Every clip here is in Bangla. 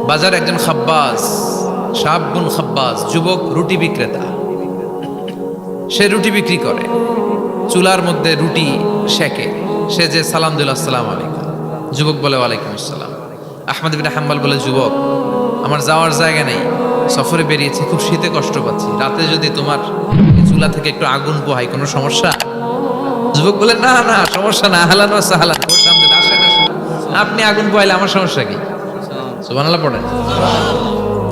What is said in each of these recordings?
বাজার একজন খাব্বাস, শাবুন খাব্বাস, যুবক রুটি বিক্রেতা। সে রুটি বিক্রি করে, চুলার মধ্যে রুটি সেকে। সে যে সালাম দিল, আসসালামু আলাইকুম, যুবক বলে ওয়ালাইকুম আসসালাম। আহমদ ইবনে হাম্বল বলে, যুবক আমার যাওয়ার জায়গা নেই, সফরে বেরিয়েছি, খুব শীতে কষ্ট পাচ্ছি, রাতে যদি তোমার এই চুলা থেকে একটু আগুন পোহাই কোনো সমস্যা? যুবক বলে, না না সমস্যা না, আহলান ওয়া সাহলান, ওর সামনে আসেন আসেন, আপনি আগুন পোহাইলে আমার সমস্যা কি? সুবহানাল্লাহ পড়েন।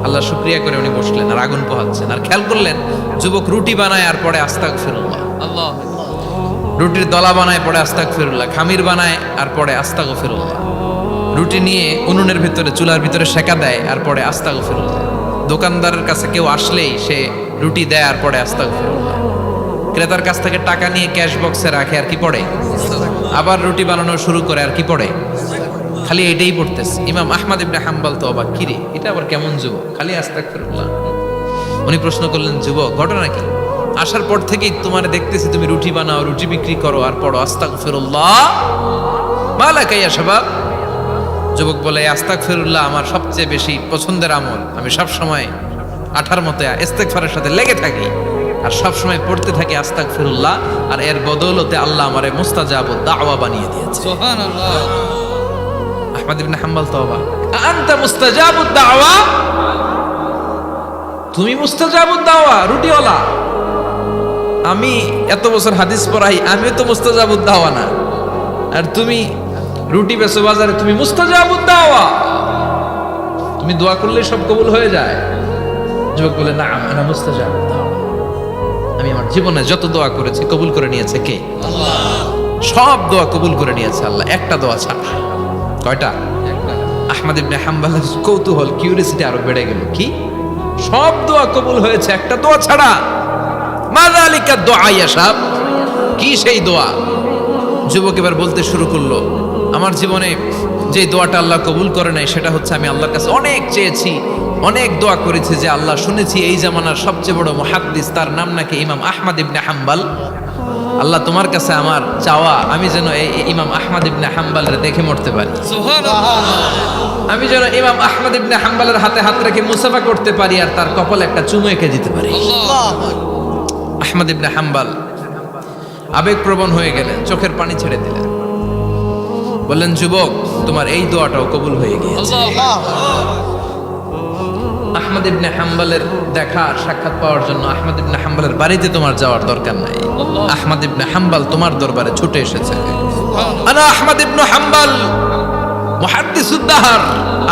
আল্লাহ শুকরিয়া করে উনি বসলেন আর আগুন পোহাচ্ছেন, আর খেয়াল করলেন যুবক রুটি বানায় আর পরে আস্তাগফিরুল্লাহ, আল্লাহ, রুটির দলা বানায় পরে আস্তাগফিরুল্লাহ, খামির বানায় আর পরে আস্তাগফিরুল্লাহ, রুটি নিয়ে উনুনের ভিতরে চুলার ভিতরে সেকা দেয় আর পরে আস্তাগফিরুল্লাহ, দোকানদারের কাছে কেউ আসলেই সে রুটি দেয় আর পরে আস্তাগফিরুল্লাহ, ক্রেতার কাছ থেকে টাকা নিয়ে ক্যাশ বক্সে রাখে আর কি পড়ে, আবার রুটি বানানো শুরু করে আর কি পড়ে, খালি এটাই পড়তেছে। ইমাম আহমদ ইবনে হাম্বল তো অবাক, কিরে এটা আবার কেমন যুবক, খালি আস্তাগফিরুল্লাহ। উনি প্রশ্ন করলেন, যুবক ঘটনা কি? আসার পর থেকেই তোমার দেখতেছি তুমি রুটি বানাও, রুটি বিক্রি করো আর পড়ো আস্তাগফিরুল্লাহ, মালাকা ইয়া শাবাব। যুবক বলে, আস্তাগফিরুল্লাহ আমার সবচেয়ে বেশি পছন্দের আমল, আমি সব সময় আঠার মতো ইস্তেগফারের সাথে লেগে থাকি আর সব সময় পড়তে থাকি আস্তাগফিরুল্লাহ, আর এর বদৌলতে আল্লাহ আমারে মুস্তাজাবুদ দাওয়া বানিয়ে দিয়েছে। সুবহানাল্লাহ। আহমদ ইবনে হাম্বল তো অবাক, আনতা মুস্তাজাবুদ দাওয়া, তুমি মুস্তাজাবুদ দাওয়া, রুটিওয়ালা। আমি এত বছর হাদিস পড়াই, আমিও তো মুস্তাজাবুদ দাওয়া না, আর তুমি রুটি বেচো বাজারে, তুমি মুস্তাজাবুদ দাওয়া, তুমি দোয়া করলে সব কবুল হয়ে যায়। যুবক বলে, না আনা মুস্তাজাবুদ দাওয়া, আমি আমার জীবনে যত দোয়া করেছি কবুল করে নিয়েছে কে? আল্লাহ। সব দোয়া কবুল করে নিয়েছে আল্লাহ, একটা দোয়া ছাড়া। কয়টা? আহমদ ইবনে হাম্বলের কৌতূহল, কিউরিয়াসিটি আরো বেড়ে গেল, কি সব দোয়া কবুল হয়েছে একটা দোয়া ছাড়া? মাযালিকা দোয়া ইয়া শাব, কি সেই দোয়া? যুবক এবার বলতে শুরু করলো, আমার জীবনে যে দোয়াটা আল্লাহ কবুল করে নাই সেটা হচ্ছে, আমি আল্লাহর কাছে অনেক চেয়েছি, অনেক দোয়া করেছি, যে আল্লাহ শুনেছি এই জামানার সবচেয়ে বড় মুহাদ্দিস, তার নাম নাকি ইমাম আহমদ ইবনে হাম্বল। আল্লাহ তোমার কাছে আমার চাওয়া, আমি যেন এই ইমাম আহমদ ইবনে হাম্বলের দেখে মরতে পারি, আমি যেন ইমাম আহমদ ইবনে হাম্বলের হাতে হাত রেখে মুসাফা করতে পারি আর তার কপালে একটা চুমু এঁকে দিতে পারি। আহমদ ইবনে হাম্বল আবেগপ্রবণ হয়ে গেলেন, চোখের পানি ছেড়ে দিলেন, বললেন, যুবক তোমার এই দোয়াটাও কবুল হয়ে গিয়েছে। আহমদ ইবনে হাম্বলের দেখা সাক্ষাৎ পাওয়ার জন্য আহমদ ইবনে হাম্বলের বাড়িতে তোমার যাওয়ার দরকার নাই, আহমদ ইবনে হাম্বল তোমার দরবারে ছুটে এসেছে। আনা আহমদ ইবনে হাম্বল মুহাদ্দিসুদ দাহর,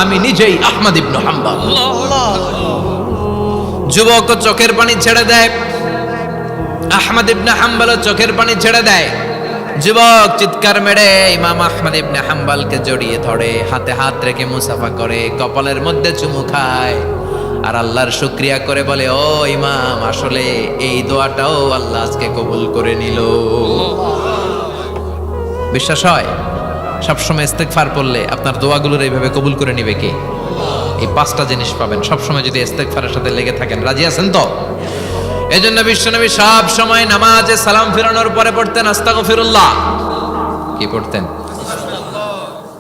আমি নিজেই আহমদ ইবনে হাম্বল। যুবক চোখের পানি ছেড়ে দেয়, আহমদ ইবনে হাম্বল চোখের পানি ছেড়ে দেয়। যুবক চিৎকার মেরে ইমাম আহমদ ইবনে হাম্বলকে জড়িয়ে ধরে, হাতে হাত রেখে মুসাফা করে, কপালের মধ্যে চুমু খায় আর আল্লাহর শুকরিয়া করে বলে, ও ইমাম, আসলে এই দোয়াটাও আল্লাহ আজকে কবুল করে নিল। বিশ্বাস হয় সবসময় ইস্তেগফার পড়লে আপনার দোয়াগুলোর এইভাবে কবুল করে নিবে কে? এই পাঁচটা জিনিস পাবেন সবসময় যদি ইস্তেগফারের সাথে লেগে থাকেন। রাজি আছেন তো? এজন্য বিশ্বনবী সব সময় নামাজে সালাম ফিরানোর পরে পড়তেন আস্তাগফিরুল্লাহ। কি পড়তেন?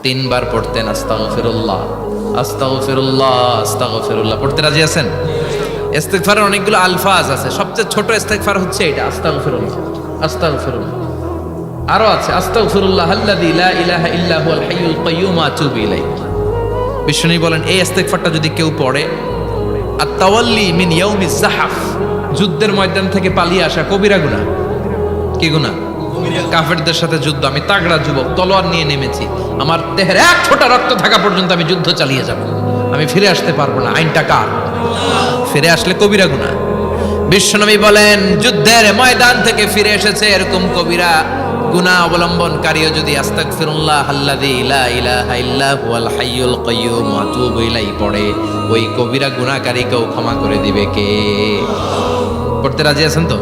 3 বার পড়তেন আস্তাগফিরুল্লাহ, আস্তাগফিরুল্লাহ, আস্তাগফিরুল্লাহ পড়তে রাজি আছেন? ইস্তেগফারের অনেকগুলো আলফাজ আছে, সবচেয়ে ছোট ইস্তেগফার হচ্ছে এটা, আস্তাগফিরুল্লাহ, আস্তাগফিরুল্লাহ। আরো আছে, আস্তাগফিরুল্লাহ আল্লাযী লা ইলাহা ইল্লা হুয়াল হাইয়ুল কাইয়্যুম ওয়া আতুবু ইলাইহি। বিশ্বনবী বলেন, এই ইস্তেগফারটা যদি কেউ পড়ে, আত-তাওয়াল্লি মিন ইয়াউমিজ যাহফ, যুদ্ধের ময়দান থেকে পালিয়ে আসা কবিরা গুনাহ। কি গুনাহ? কাফেরদের সাথে যুদ্ধ, আমি তাগড়া যুবক, তলোয়ার নিয়ে নেমেছি, আমার দেহের এক ফোঁটা রক্ত থাকা পর্যন্ত আমি যুদ্ধ চালিয়ে যাব, আমি ফিরে আসতে পারবো না, আইনটা কার? ফিরে আসলে কবিরা গুনাহ। বিশ্বনবী বলেন, যুদ্ধের ময়দান থেকে ফিরে এসেছে এরকম কবিরা গুনাহ অবলম্বনকারীও যদি আস্তাগফিরুল্লাহ আল্লাযী লা ইলাহা ইল্লা হুয়াল হাইয়ুল কাইয়্যুম ওয়া আতুবু ইলাইহি পড়ে, ওই কবিরা গুনাহকারীকেও ক্ষমা করে দিবে কে? পড়তে রাজি আছেন তো?